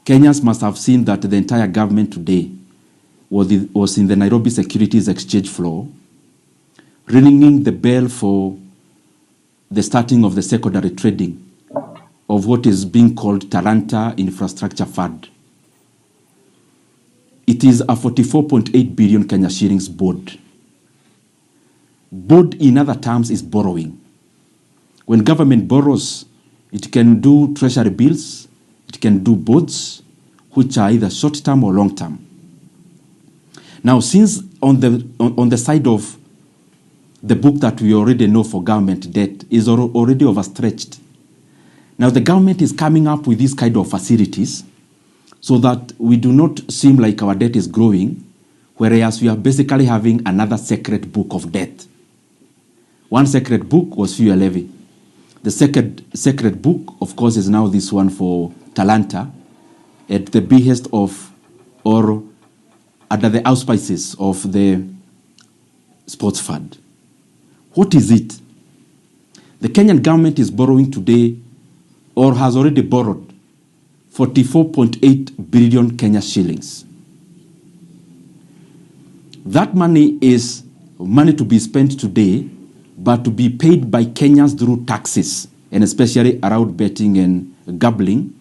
Kenyans must have seen that the entire government today was in the Nairobi Securities Exchange floor, ringing the bell for the starting of the secondary trading of what is being called Talanta Infrastructure Fund. It is a 44.8 billion Kenya shillings board. Board, in other terms, is borrowing. When government borrows, it can do treasury bills, it can do bonds, which are either short-term or long-term. Now, since on the side of the book that we already know for government debt is already overstretched, now the government is coming up with these kind of facilities so that we do not seem like our debt is growing, whereas we are basically having another secret book of debt. One secret book was fuel levy. The second secret book, of course, is now this one for Talanta, at the behest of, or under the auspices of the sports fund. What is it? The Kenyan government is borrowing today, or has already borrowed, 44.8 billion Kenya shillings. That money is money to be spent today, but to be paid by Kenyans through taxes, and especially around betting and gambling,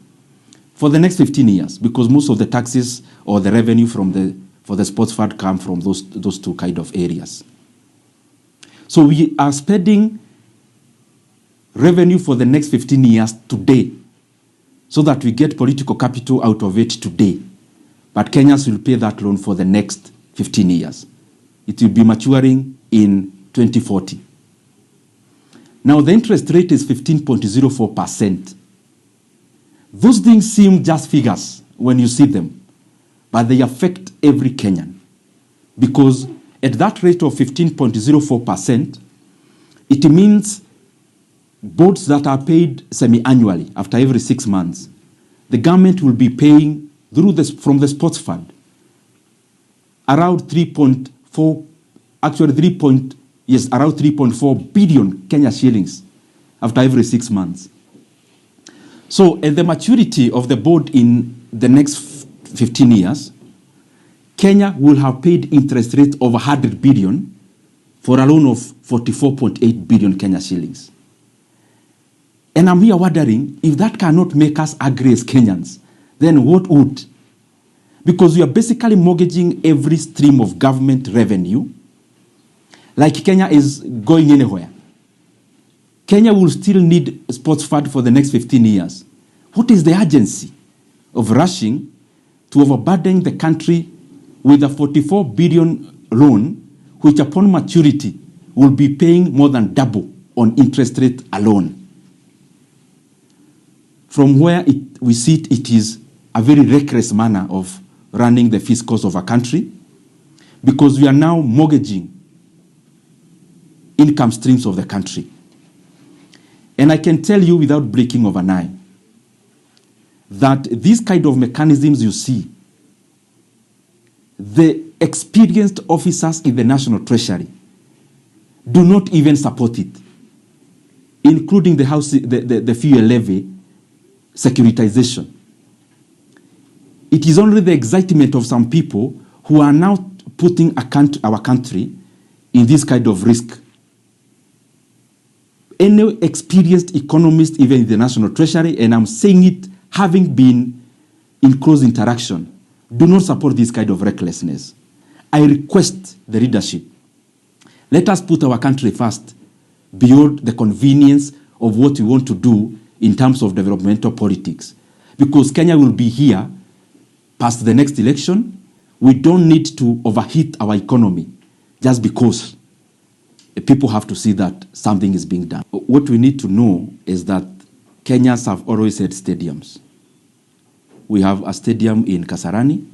for the next 15 years, because most of the taxes or the revenue for the sports fund come from those two kind of areas. So we are spending revenue for the next 15 years today, so that we get political capital out of it today. But Kenyans will pay that loan for the next 15 years. It will be maturing in 2040. Now the interest rate is 15.04%. Those things seem just figures when you see them, but they affect every Kenyan. Because at that rate of 15.04%, it means boards that are paid semi-annually after every 6 months, the government will be paying from the sports fund around 3.4 billion Kenya shillings after every 6 months. So at the maturity of the board in the next 15 years, Kenya will have paid interest rates of 100 billion for a loan of 44.8 billion Kenya shillings. And I'm here wondering, if that cannot make us agree as Kenyans, then what would? Because we are basically mortgaging every stream of government revenue, like Kenya is going anywhere. Kenya will still need a sports fund for the next 15 years. What is the urgency of rushing to overburden the country with a 44 billion loan, which upon maturity will be paying more than double on interest rate alone? From where we sit, it is a very reckless manner of running the fiscals of a country, because we are now mortgaging income streams of the country. And I can tell you without breaking of an eye that these kind of mechanisms you see, the experienced officers in the National Treasury do not even support it, including the fuel levy securitization. It is only the excitement of some people who are now putting our country in this kind of risk. Any experienced economist, even in the National Treasury, and I'm saying it having been in close interaction, do not support this kind of recklessness. I request the leadership, let us put our country first, beyond the convenience of what we want to do in terms of developmental politics. Because Kenya will be here past the next election. We don't need to overheat our economy just because people have to see that something is being done. What we need to know is that Kenyans have always had stadiums. We have a stadium in Kasarani.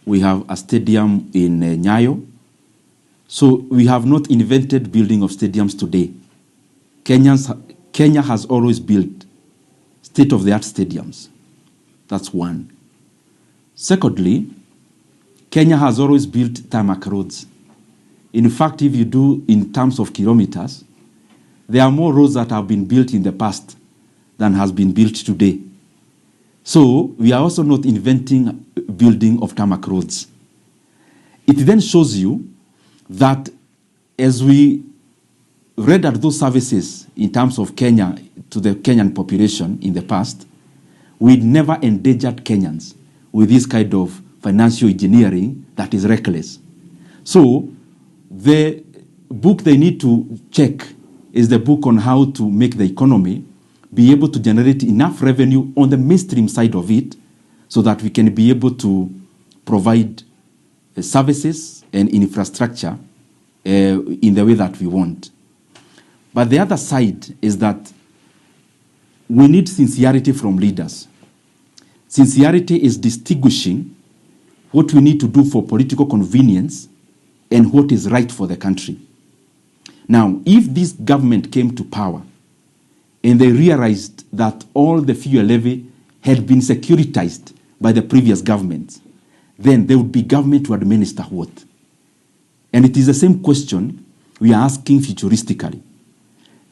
We have a stadium in Nyayo. So we have not invented building of stadiums today. Kenya has always built state-of-the-art stadiums. That's one. Secondly, Kenya has always built tarmac roads. In fact, if you do in terms of kilometers, there are more roads that have been built in the past than has been built today. So we are also not inventing building of tarmac roads. It then shows you that as we read at those services in terms of Kenya to the Kenyan population in the past, we never endangered Kenyans with this kind of financial engineering that is reckless. So the book they need to check is the book on how to make the economy be able to generate enough revenue on the mainstream side of it so that we can be able to provide services and infrastructure in the way that we want. But the other side is that we need sincerity from leaders. Sincerity is distinguishing what we need to do for political convenience and what is right for the country. Now, if this government came to power and they realized that all the fuel levy had been securitized by the previous government, then there would be government to administer what? And it is the same question we are asking futuristically.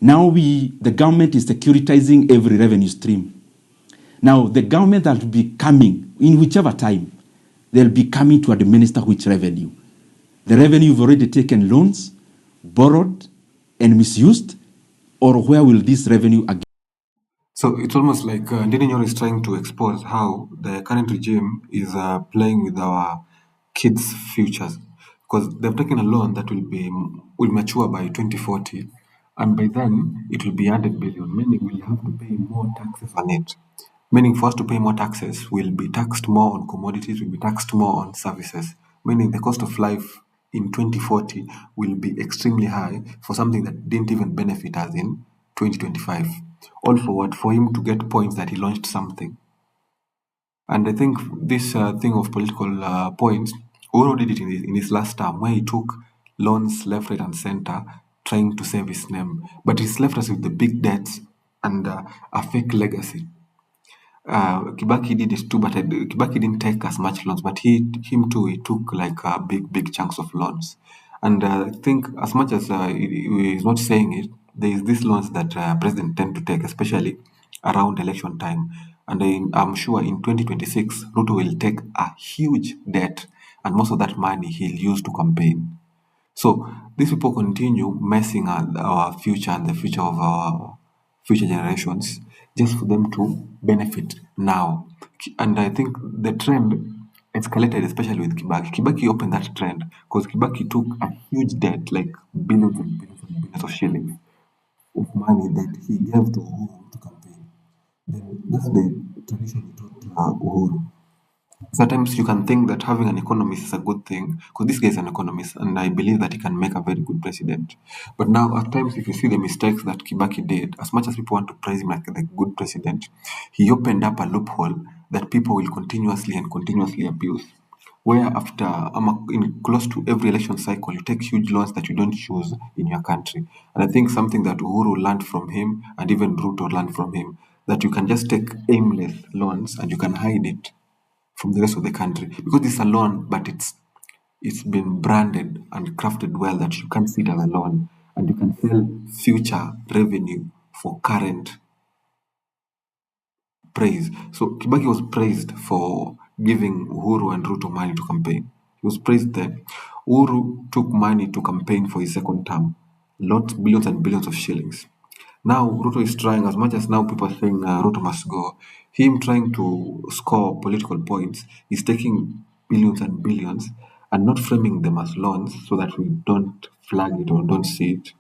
Now the government is securitizing every revenue stream. Now the government that will be coming, in whichever time, they'll be coming to administer which revenue. The revenue you've already taken loans, borrowed, and misused, or where will this revenue again? So it's almost like Ndindi Nyoro is trying to expose how the current regime is playing with our kids' futures, because they've taken a loan that will mature by 2040, and by then it will be 100 billion, meaning we'll have to pay more taxes on it. Meaning for us to pay more taxes, we'll be taxed more on commodities, we'll be taxed more on services. Meaning the cost of life in 2040 will be extremely high for something that didn't even benefit us in 2025. All for what? For him to get points that he launched something. And I think this thing of political points, Uhuru did it in his last term, where he took loans left, right, and center, trying to save his name. But he's left us with the big debts and a fake legacy. Kibaki did it too, but Kibaki didn't take as much loans, but him too, he took like big chunks of loans. And I think as much as he's not saying it, there is these loans that president tend to take, especially around election time. And I'm sure in 2026, Ruto will take a huge debt, and most of that money he'll use to campaign. So these people continue messing our future and the future of our future generations just for them to benefit now. And I think the trend escalated, especially with Kibaki. Kibaki opened that trend because Kibaki took a huge debt, like billions and billions and billions of shillings of money that he gave to Uhuru to campaign. Then that's the tradition we taught Uhuru. Sometimes you can think that having an economist is a good thing because this guy is an economist and I believe that he can make a very good president. But now, at times, if you see the mistakes that Kibaki did, as much as people want to praise him like the good president, he opened up a loophole that people will continuously abuse. Where after in close to every election cycle, you take huge loans that you don't choose in your country. And I think something that Uhuru learned from him and even Ruto learned from him that you can just take aimless loans and you can hide it from the rest of the country because it's a loan, but it's been branded and crafted well that you can't see it as a loan and you can sell future revenue for current praise. So Kibaki was praised for giving Uhuru and Ruto money to campaign. He was praised there. Uhuru took money to campaign for his second term, lots, billions and billions of shillings. Now Ruto is trying, as much as now people are saying Ruto must go, him trying to score political points, he's taking billions and billions and not framing them as loans so that we don't flag it or don't see it.